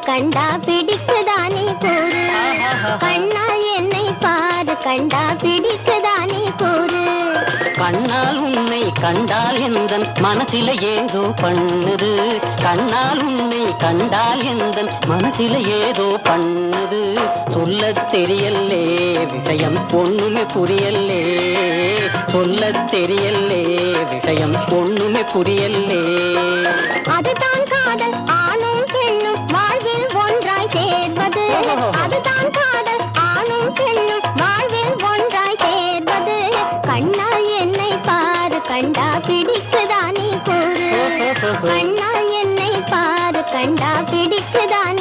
கண்டா பிடிக்குதானே கூறு. கண்ணால் என்னை பாரு கண்டா பிடிக்குதானே கூறு. கண்ணால் உன்னை கண்டால் எந்தன் மனசில ஏதோ பண்ணுது. கண்ணால் உன்னை கண்டால் எந்தன் மனசில ஏதோ பண்ணுது. சொல்லத் தெரியல்லே விஷயம் ஒண்ணுமே புரியல்லே. சொல்லத் தெரியல்லே விஷயம் ஒண்ணுமே புரியல்லே. அதுதான் காதல் ஆணும் பெண்ணும் வாழ்வில் ஒன்றாய் சேர்வது. அதுதான் காதல் ஆணும் பெண்ணும் வாழ்வில் ஒன்றாய் சேர்வது. கண்ணால் என்னை பாரு கண்டா பிடிக்குதானே கூறு. கண்ணால் என்னை பாரு கண்டா பிடிக்குதானே